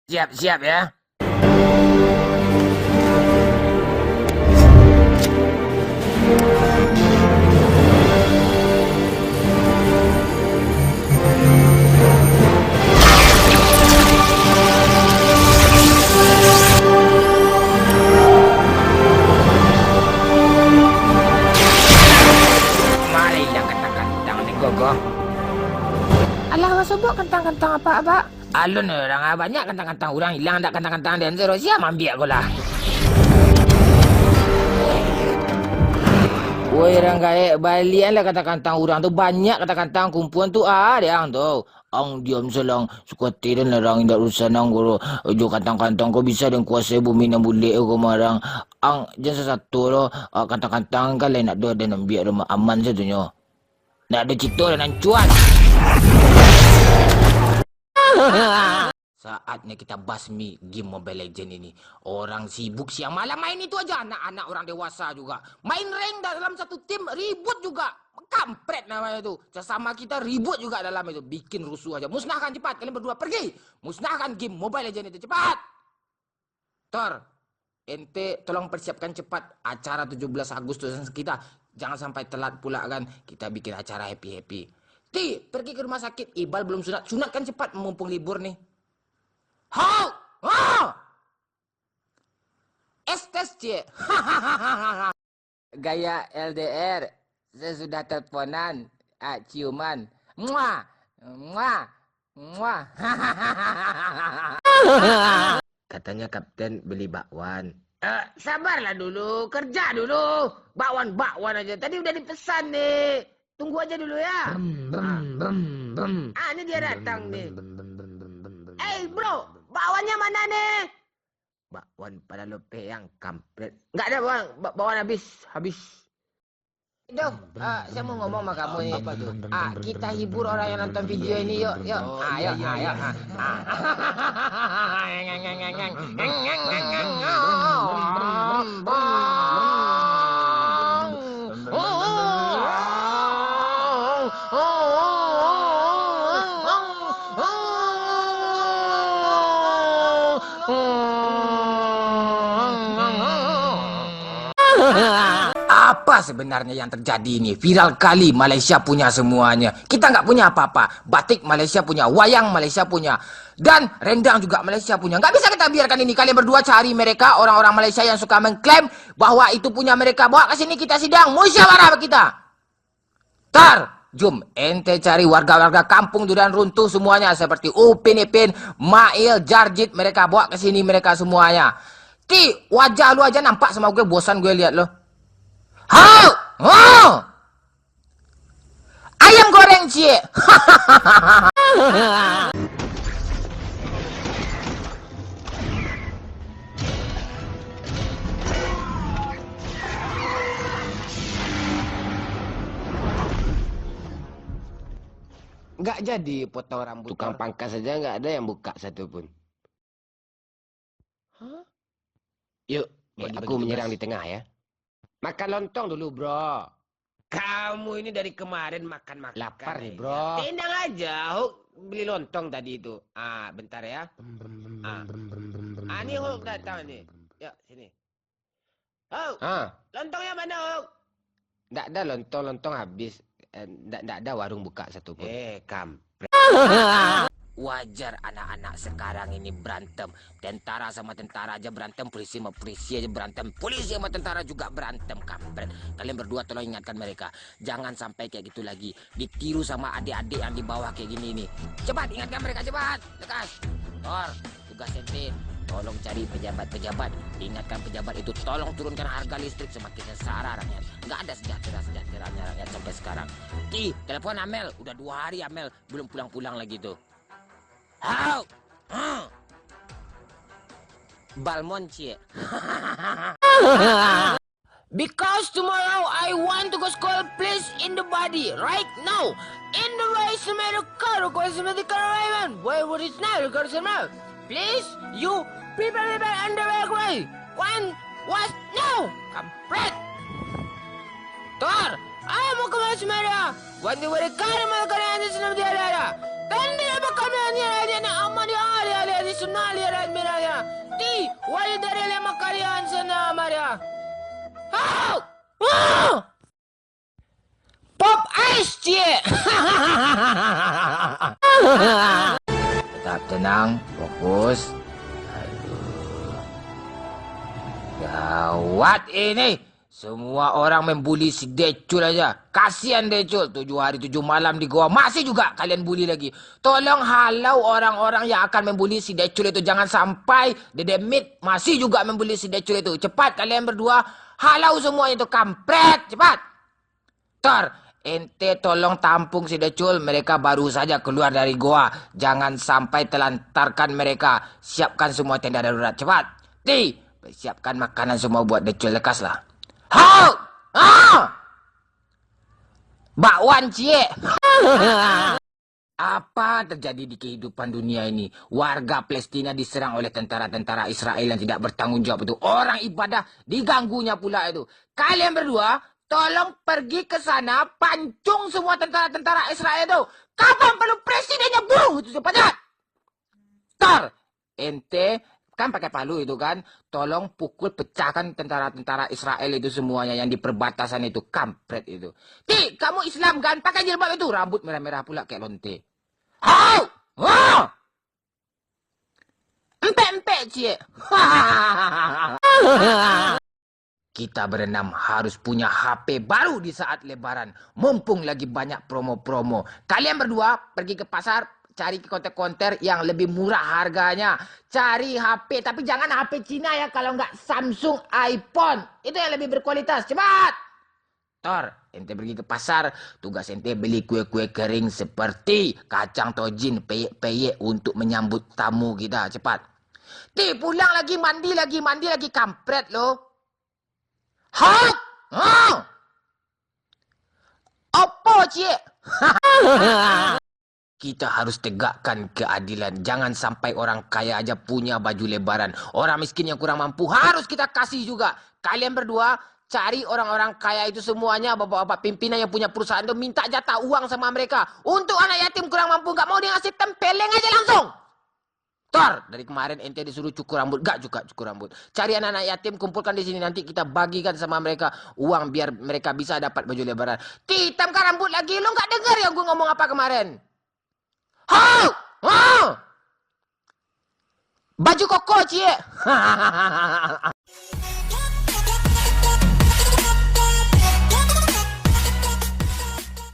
Siap-siap ya. Mari yang kentang-kentang nih gogo. Alah, sebut kentang-kentang apa, Abak? Alun orang banyak kentang-kentang orang hilang tak kentang-kentang dan terus siap ambil aku lah. Woi orang kaya balian lah kata-kantang orang tu banyak kata-kantang kumpulan tu dia tu. Ang diam selang suka tiran larang indak urusan ang guru. Jo kantang-kantang kau bisa dan kuasai bumi nan boleh kau marang. Ang jangan satu lo kantang-kantang kan lain nak do dan ambil rumah aman satunya. Nak ada cito dan cuan. Saatnya kita basmi game Mobile Legend ini. Orang sibuk siang malam main itu aja. Anak-anak orang dewasa juga. Main rank dalam satu tim ribut juga. Kampret namanya itu. Sesama kita ribut juga dalam itu. Bikin rusuh aja. Musnahkan cepat. Kalian berdua pergi. Musnahkan game Mobile Legend itu. Cepat. Tor. Ente tolong persiapkan cepat acara 17 Agustus kita. Jangan sampai telat pula kan. Kita bikin acara happy-happy. Ti, pergi ke rumah sakit. Ibal belum sunat. Sunatkan cepat mumpung libur nih. Hau! Oh! Estes, cie. Gaya LDR. Saya sudah teleponan. Ciuman. Muah! Muah! Muah! Katanya kapten beli bakwan. Sabarlah dulu. Kerja dulu. Bakwan aja. Tadi udah dipesan nih. Tunggu aja dulu ya. Ini dia datang nih. Bro, bakwannya mana nih? Bakwan pada lope yang kampret. Enggak ada bakwan habis. Duh, saya mau ngomong sama kamu nih. Apa tuh? Kita hibur orang yang nonton video ini yuk. Ayo. Apa sebenarnya yang terjadi ini? Viral kali Malaysia punya semuanya. Kita nggak punya apa-apa. Batik Malaysia punya, wayang Malaysia punya, dan rendang juga Malaysia punya. Nggak bisa kita biarkan ini. Kalian berdua cari mereka, orang-orang Malaysia yang suka mengklaim bahwa itu punya mereka. Bawa ke sini kita sidang, musyawarah kita. Jom, ente cari warga-warga kampung Durian Runtuh semuanya. Seperti Upin Ipin, Mail, Jarjit. Mereka bawa ke sini mereka semuanya. Ti, wajah lu aja nampak sama gue. Bosan gue lihat lo. Hau! Oh! Ayam goreng, cie. Nggak jadi potong rambut. Tukang pangkas saja nggak ada yang buka satupun. Hah? Yuk, aku menyerang di tengah ya. Makan lontong dulu, bro. Kamu ini dari kemarin makan. Lapar nih, bro. Tenang aja, Hulk beli lontong tadi itu. Bentar ya. Ini Hulk datang nih. Yuk, sini. Hulk, lontongnya mana, Hulk? Nggak ada lontong habis. Nggak ada warung buka satupun. Kampret. Wajar anak-anak sekarang ini berantem. Tentara sama tentara aja berantem. Polisi sama polisi aja berantem. Polisi sama tentara juga berantem. Kampret. Kalian berdua tolong ingatkan mereka. Jangan sampai kayak gitu lagi. Ditiru sama adik-adik yang di bawah kayak gini nih. Cepat ingatkan mereka, cepat. Tegas. Tugas ente. Tolong cari pejabat-pejabat. Ingatkan pejabat itu. Tolong turunkan harga listrik. Semakin sengsara rakyat. Nggak ada sejahtera-sejahteranya rakyat sampai sekarang. Telepon Amel. Udah 2 hari Amel. Belum pulang-pulang lagi tuh. Hau! Balmon, cie. Because tomorrow I want to go school, please in the body right now. In the way, America, where would it now? Please, you prepare underwear way. One was no. Kampret. Tor, Amo kemas merah. Wanti berkara makan di senam dia ada. Tanda apa kami ada na aman ya ada di sunal ya ada merah. Ti wali dari lema kalian sana Maria. Hau! Pop ice cie. Tetap tenang, fokus. Gawat ini. Semua orang membuli si Decul aja. Kasihan Decul. 7 hari 7 malam di Goa. Masih juga kalian bully lagi. Tolong halau orang-orang yang akan membuli si Decul itu. Jangan sampai Dedemit masih juga membuli si Decul itu. Cepat kalian berdua. Halau semuanya itu. Kampret. Cepat. Tor. Ente tolong tampung si Decul. Mereka baru saja keluar dari Goa. Jangan sampai telantarkan mereka. Siapkan semua tenda darurat. Cepat. Siapkan makanan semua buat Decul. Lekaslah. Hau! Bakwan cie. Apa terjadi di kehidupan dunia ini? Warga Palestina diserang oleh tentara-tentara Israel yang tidak bertanggung jawab itu. Orang ibadah diganggunya pula itu. Kalian berdua tolong pergi ke sana, pancung semua tentara-tentara Israel itu. Kapan perlu presidennya bunuh itu cepatnya? Tar, ente kan pakai palu itu kan, tolong pukul pecahkan tentara-tentara Israel itu semuanya yang di perbatasan itu, kampret itu. Ti, kamu Islam kan, pakai jilbab itu, rambut merah-merah pula kayak lonte. Hau! Empek-empek cie. Kita berenam harus punya HP baru di saat lebaran, mumpung lagi banyak promo-promo. Kalian berdua pergi ke pasar, cari konter-konter yang lebih murah harganya. Cari HP, tapi jangan HP Cina ya. Kalau nggak Samsung, iPhone. Itu yang lebih berkualitas. Cepat! Tor, ente pergi ke pasar. Tugas ente beli kue-kue kering seperti kacang tojin, peyek-peyek untuk menyambut tamu kita. Cepat. Ti, pulang lagi, mandi lagi, kampret lo. Hot! Apa, cie? Kita harus tegakkan keadilan. Jangan sampai orang kaya aja punya baju lebaran. Orang miskin yang kurang mampu harus kita kasih juga. Kalian berdua cari orang-orang kaya itu semuanya. Bapak-bapak pimpinan yang punya perusahaan itu minta jatah uang sama mereka. Untuk anak yatim kurang mampu nggak mau dia ngasih tempeleng aja langsung. Tor, dari kemarin ente disuruh cukur rambut. Gak juga cukur rambut. Cari anak-anak yatim, kumpulkan di sini. Nanti kita bagikan sama mereka uang biar mereka bisa dapat baju lebaran. Hitamkan rambut lagi. Lu nggak dengar ya gue ngomong apa kemarin? Hau! Baju koko cie.